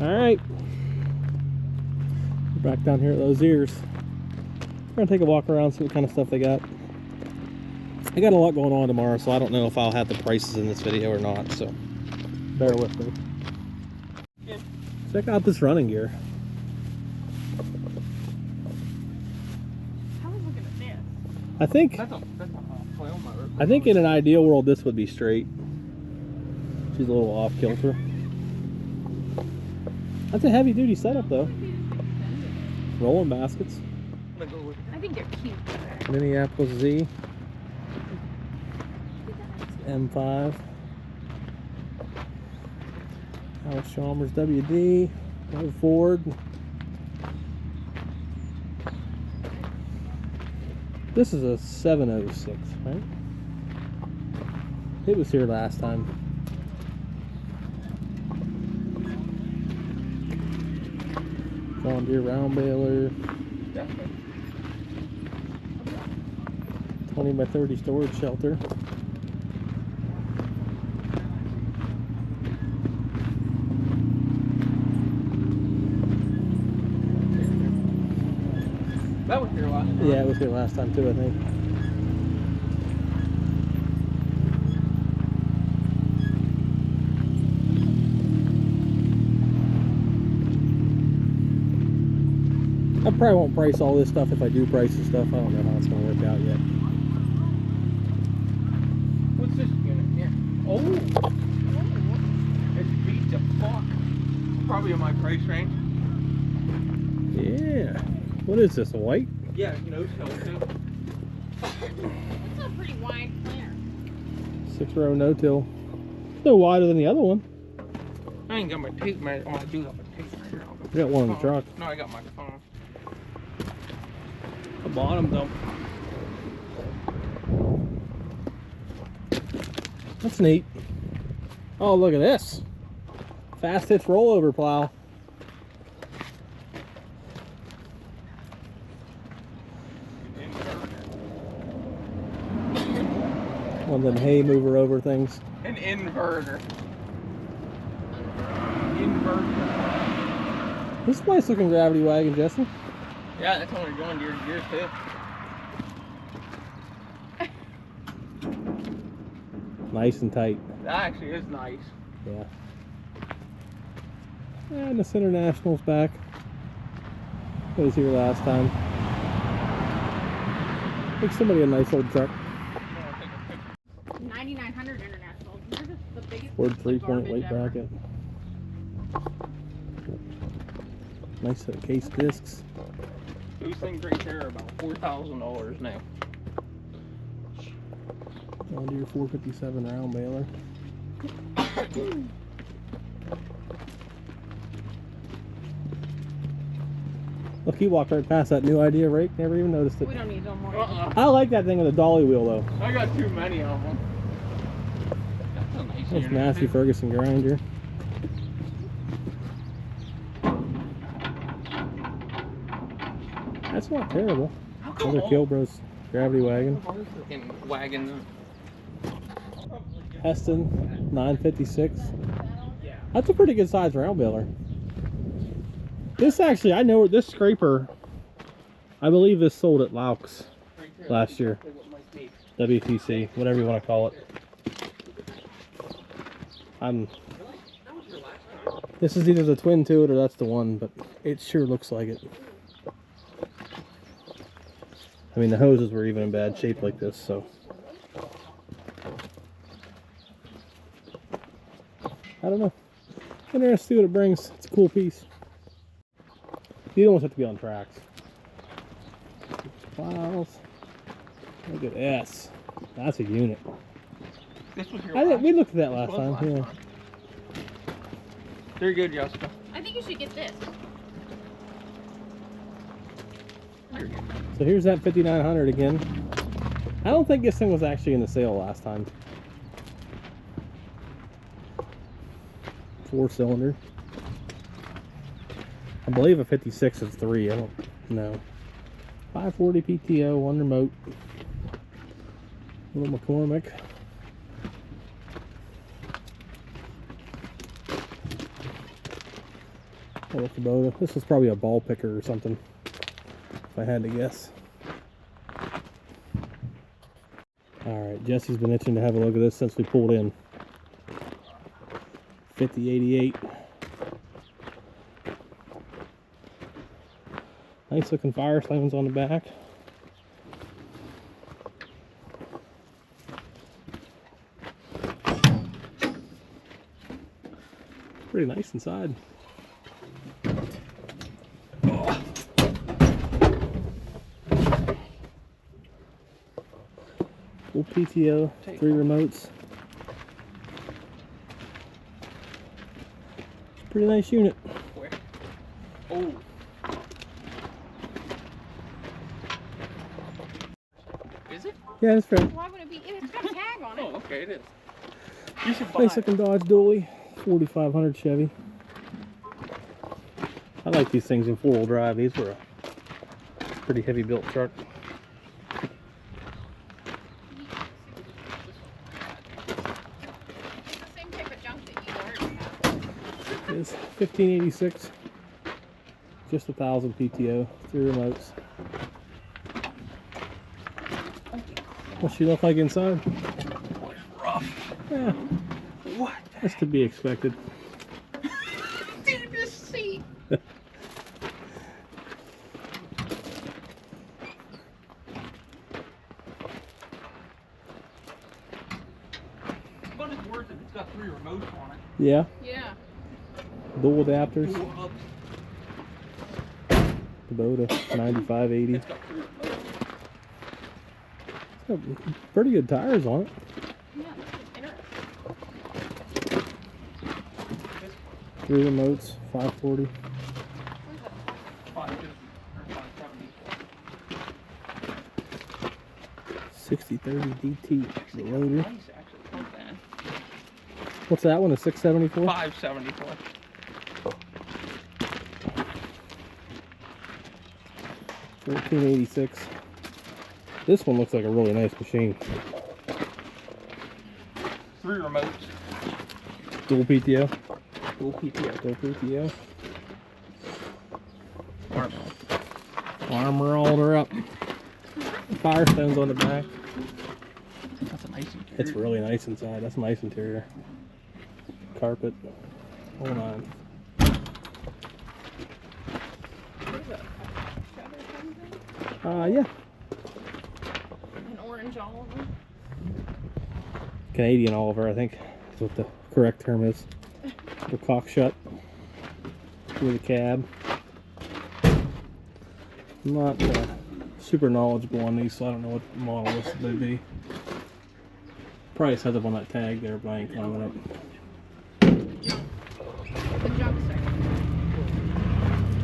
Alright. Back down here at those ears. We're gonna take a walk around, see what kind of stuff they got. I got a lot going on tomorrow, so I don't know if I'll have the prices in this video or not, so bear with me. Check out this running gear. I was looking at this. I think in an ideal world this would be straight. She's a little off kilter. That's a heavy duty setup though. Rolling baskets. I think they're cute. Minneapolis Z. M5. Alex Chalmers WD. Old Ford. This is a 706, right? It was here last time. John Deere round baler. 20 by 30 storage shelter. That was here last time. Yeah, it was here last time too, I think. I probably won't price all this stuff if I do price the stuff. I don't know how it's going to work out yet. What's this unit here? Oh! It beats a fuck. Probably in my price range. Yeah. What is this, a white? Yeah, no tail too. It's a pretty wide planter. 6-row no-till. No wider than the other one. I ain't got my tape measure. Oh, I do have my tape measure. You got one in the truck. No, I got my phone. The bottom dump. That's neat. Oh, look at this. Fast hitch rollover plow. One of them hay mover over things. An inverter. Inverter. This is a nice looking gravity wagon, Jesse. Yeah, that's only John Deere gear too. Nice and tight. That actually is nice. Yeah. And this International's back. It was here last time. Makes somebody a nice old truck. 9,900 International. They're just the biggest. Ford piece of 3-point garbage weight ever. bracket. Nice set of case discs. Those things right there are about $4,000 now. John Deere 457 round baler. Look, he walked right past that new idea rake. Never even noticed it. We don't need no more. I like that thing with a dolly wheel though. I got too many of them. That's a nice That's unit, Massey too. Ferguson grinder. That's not terrible. Another Kilbros gravity wagon. Fucking wagon. Heston 956. That's a pretty good size round baler. This actually, I know this scraper, I believe this sold at Laux last year. WTC, whatever you want to call it. This is either the twin to it or that's the one, but it sure looks like it. I mean, the hoses were even in bad shape like this, so. I don't know. Interesting to see what it brings. It's a cool piece. You don't want it to be on tracks. Plows. Look at this. That's a unit. This was your We looked at that last time. Yeah. They're good, Jessica. I think you should get this. So here's that 5900 again. I don't think this thing was actually in the sale last time. 4-cylinder. I believe a 56 is 3. I don't know. 540 PTO, one remote. Little McCormick. Little Kubota. This is probably a ball picker or something, if I had to guess. Alright, Jesse's been itching to have a look at this since we pulled in. 5088. Nice looking Firestones on the back. Pretty nice inside. Full PTO, 3 remotes. Pretty nice unit. Where? Oh. Is it? Yeah, it's fair. Why would it be? It's got a tag on it. Oh, okay, it is. You should buy Nice it. looking Dodge Dually, 4500 Chevy. I like these things in 4-wheel drive. These were a pretty heavy built truck. It's the same type of junk that you already have. It is 1586. Just 1000 PTO, 3 remotes. What's she look like inside? Rough. Yeah, What? that's to be expected. Deepest seat. But it's worth it. It's got 3 remotes on it. Yeah, Yeah. dual adapters. Dual hubs. Kubota 9580. It's got 3 remotes. Got pretty good tires on it. Yeah, that's interesting. 3 remotes, 540. Where's that? 550 or 570. 6030 DT. The loader. Nice, actually. Not bad. What's that one? A 674? 574. 1486. This one looks like a really nice machine. 3 remotes. Dual PTO. Dual PTO. Dual PTO. Armor. Armor all her up. Firestones on the back. That's a nice interior. It's really nice inside. That's a nice interior. Carpet. Hold on. There's a shutter something. Yeah. An orange Oliver. Canadian Oliver, I think is what the correct term is. The cock shut with a cab. I'm not super knowledgeable on these, so I don't know what model this would be. Price has up on that tag there, but I ain't climbing up. Junk. The junk section.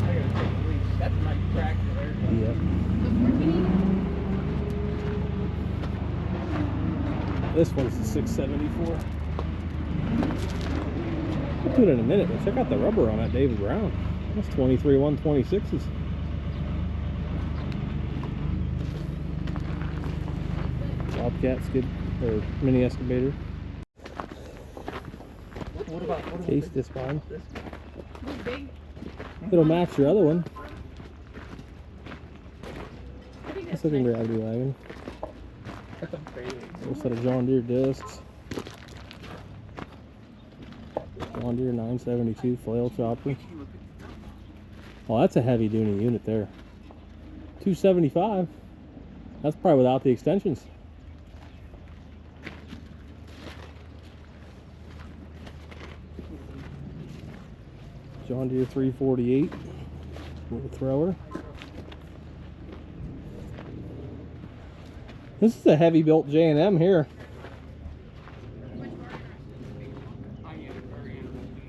I gotta take a leak. That's a nice tractor there. Yep. The 1480. This one's the 674. We'll do it in a minute, but check out the rubber on that David Brown. That's 23 126s. Bobcat skid or mini excavator. What about Case this fine. this? This big. It'll match your other one. I think That's that's looking nice. gravity wagon. That's a big. Little set of John Deere discs. John Deere 972 flail chopper. Oh, that's a heavy duty unit there. 275. That's probably without the extensions. John Deere 348 with a thrower. This is a heavy built J&M here. I am very interested.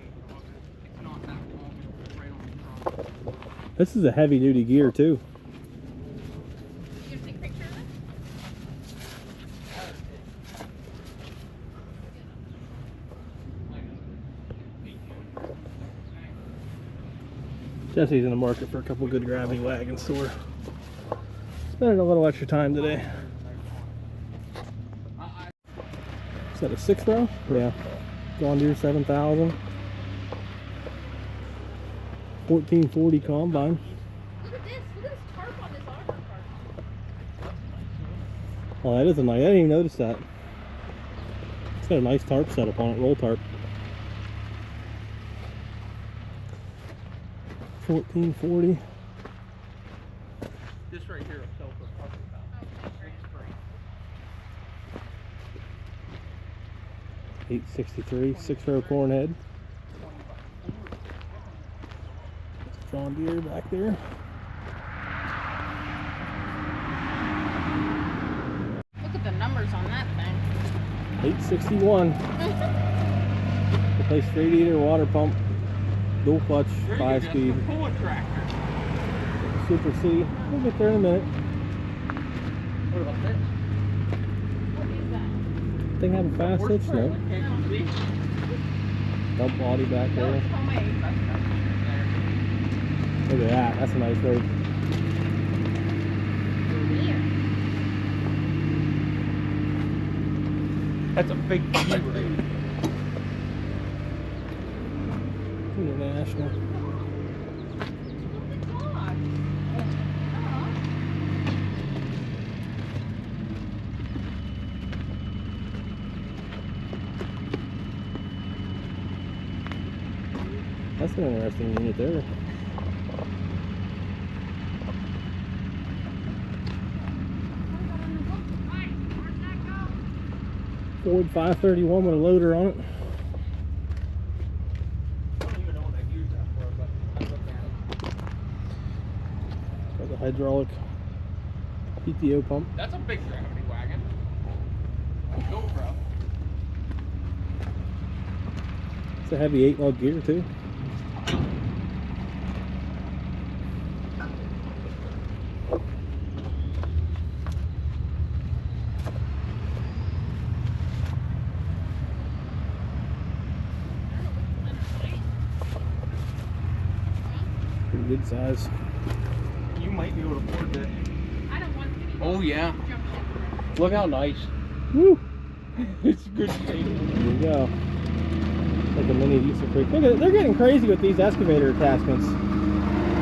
It's not that long. It's right on the front. This is a heavy duty gear too. You gonna take a picture of it? Jesse's in the market for a couple good gravity wagons, so we're spending a little extra time today. Is that a 6 row? Yeah. John Deere 7000. 1440 combine. Look at this. Look at this tarp on this auger cart. Oh, that is a nice. I didn't even notice that. It's got a nice tarp setup on it, roll tarp. 1440. This right here will sell for probably about 863, 6-row corn head. John Deere back there. Look at the numbers on that thing. 861. Replace radiator, water pump, dual clutch, 5-speed. Pull a tractor. Super C. We'll get there in a minute. What about this? What is that? Thing have a fast Horse hitch, trailer. no? Can't you see? Dump body back No, there. it's homemade. Look at that. That's a nice road. Yeah. That's a big view. International. That's an interesting unit there. Ford 531 with a loader on it. I don't even know what I'd use that for, but I look at it. Got the hydraulic PTO pump. That's a big gravity wagon. Go, bro. It's a heavy 8-lug gear too. Pretty good size. You might be able to afford this. I don't want to be. Oh, yeah. Jump in. Look how nice. Woo! It's good shape. There you go. Like a mini diesel creek. Look at, they're getting crazy with these excavator attachments.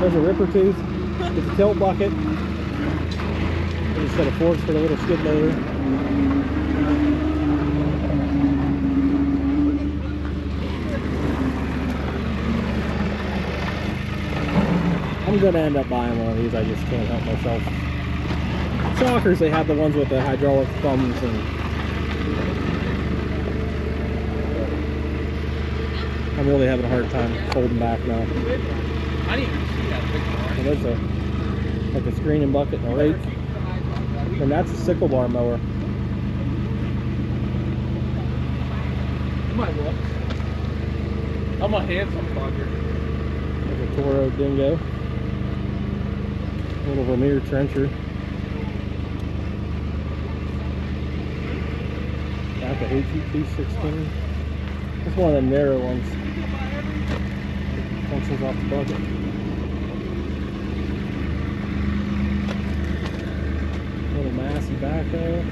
There's a ripper tooth. There's a tilt bucket. There's a set of forks for the little skid loader. I'm gonna end up buying one of these. I just can't help myself. Shockers, they have the ones with the hydraulic thumbs and I'm really having a hard time holding back now. I didn't even see that big one. So there's like a screening bucket and a rake. And that's a sickle bar mower. You might look. I'm a handsome bugger. There's a Toro Dingo. A little Vermeer trencher. Back a HET16. That's one of them narrow ones. Functions off the bucket. Little Massey backhoe.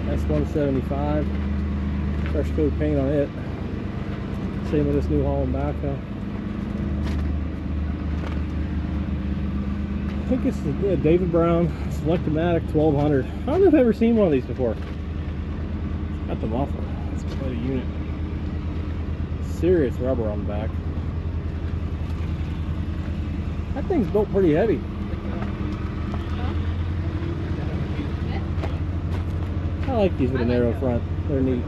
S175. Fresh coat paint on it. Same with this New Holland backhoe. I think it's the David Brown Selectomatic 1200. I don't know if I've ever seen one of these before. Got the muffler. That's quite a unit. Serious rubber on the back. That thing's built pretty heavy. I like these with a narrow front. They're neat.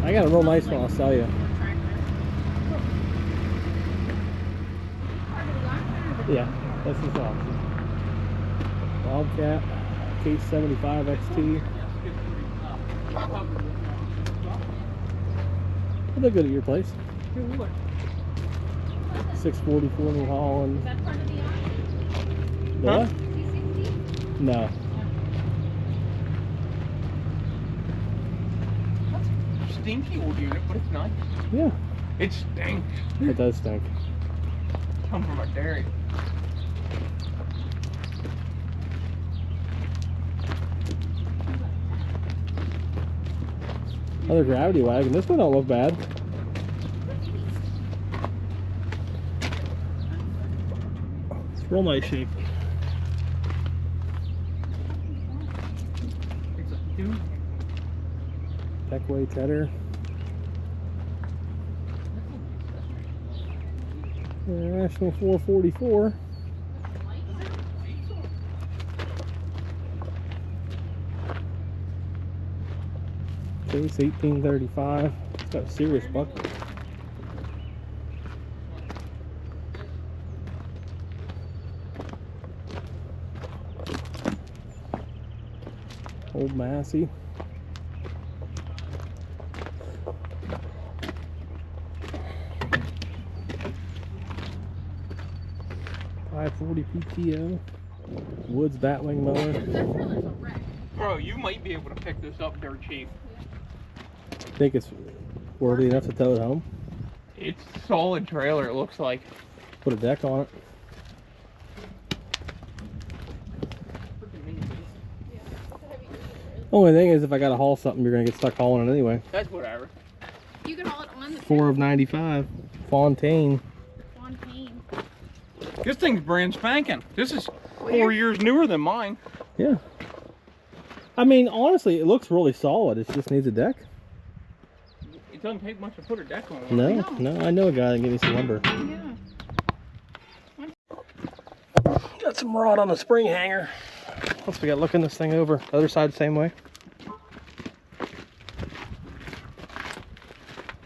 I got a real nice one, I'll sell you. Yeah, that's his option. Wildcat, Case 75 XT. They're good at your place. 644 New Holland. Is that part of the auction? The what? C60? No. Stinky old unit, but it's nice. Yeah, It stinks. it does stink. Come from a dairy. Another gravity wagon. This one don't look bad. It's real nice shape. It's a dude. Peckway cheddar. International 444. Case 1835. It's got a serious bucket. Old Massey. .540 PTO. Woods Batwing mower. Bro, you might be able to pick this up dirt cheap. Think it's worthy enough to tow it home? It's a solid trailer, it looks like. Put a deck on it. Only thing is, if I gotta haul something, you're gonna get stuck hauling it anyway. That's whatever. You can haul it on the 4 of 95. Fontaine. Fontaine. This thing's brand spanking. This is 4 years newer than mine. Yeah. I mean, honestly, it looks really solid. It just needs a deck. It doesn't take much to put a deck on. No, I know a guy that can give me some lumber. Yeah. Got some rod on the spring hanger. Once we got looking this thing over, the other side the same way.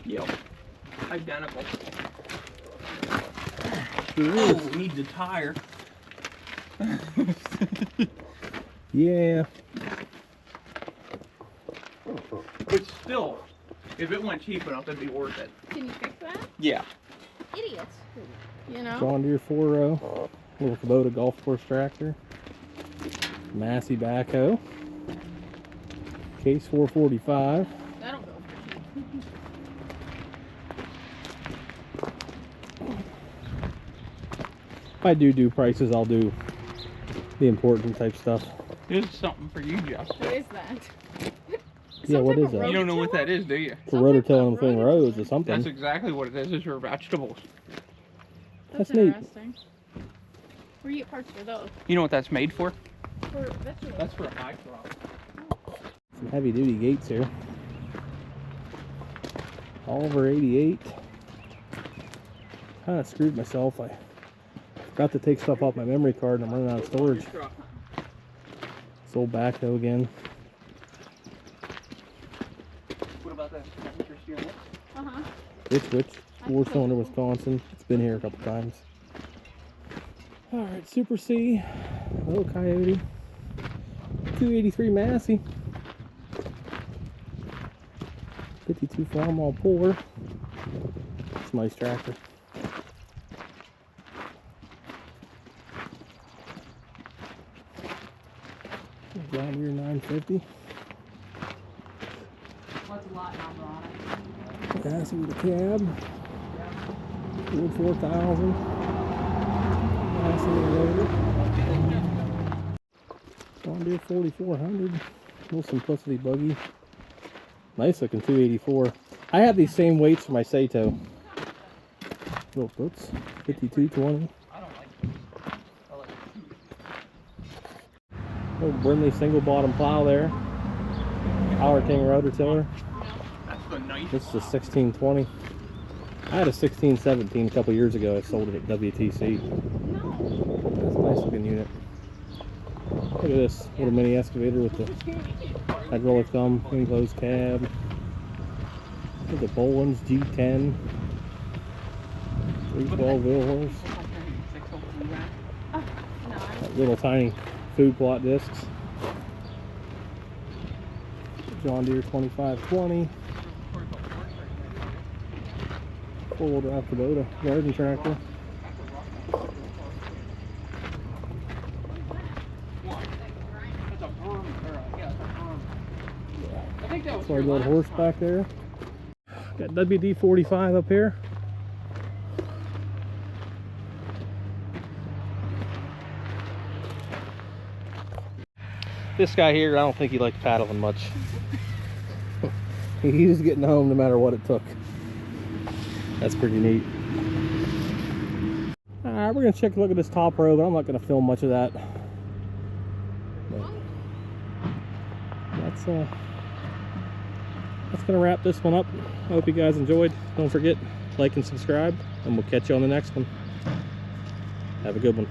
Yep. Identical. Ooh. Oh, needs a tire. Yeah. But still, if it went cheap enough, it'd be worth it. Can you fix that? Yeah. Idiots. You know? John Deere 4-row. Little Kubota golf course tractor. Massey backhoe. Case 445. That'll go for cheap. If I do prices, I'll do the important type stuff. This is something for you, Jeff. What is that? Yeah, what is that? You don't know what that is, do you? For rototilling between rows or something. That's exactly what it is. It's your vegetables. That's neat. Interesting. Where do you get parts for those? You know what that's made for? For vegetables. That's for a high crop. Some heavy duty gates here. Oliver 88. Kind of screwed myself. I forgot to take stuff off my memory card and I'm running out of storage. This old backhoe again. What about that? Uh-huh. Which 4-cylinder Wisconsin. It's been here a couple times. Alright, Super C. Little Coyote. 283 Massey. 52 Farmall puller. It's a nice tractor. John Deere 950. What's a lot number on it? Massey with a cab. Wood 4000. Massey with a loader. John Deere 4400. Little Simplicity buggy. Nice looking 284. I have these same weights for my Sato. Little boots. 5220. I don't like it. I like it. Little Brimley single bottom plow there. Power King rototiller. That's the nice. This is a 1620. I had a 1617 a couple years ago. I sold it at WTC. No. That's a nice looking unit. Look at this little mini excavator with the hydraulic thumb, enclosed cab. Look at Boland's G10. 312 wheel horse. No. Little tiny food plot discs. John Deere 2520. 4-wheel drive Kubota garden tractor. That's a berm. Yeah, it's a berm. I think that was Sorry, your little last horse time. back there. Got WD-45 up here. This guy here, I don't think he likes paddling much. He's getting home no matter what it took. That's pretty neat. Alright, we're gonna check a look at this top row, but I'm not gonna film much of that. But that's gonna wrap this one up. I hope you guys enjoyed. Don't forget, like and subscribe, and we'll catch you on the next one. Have a good one.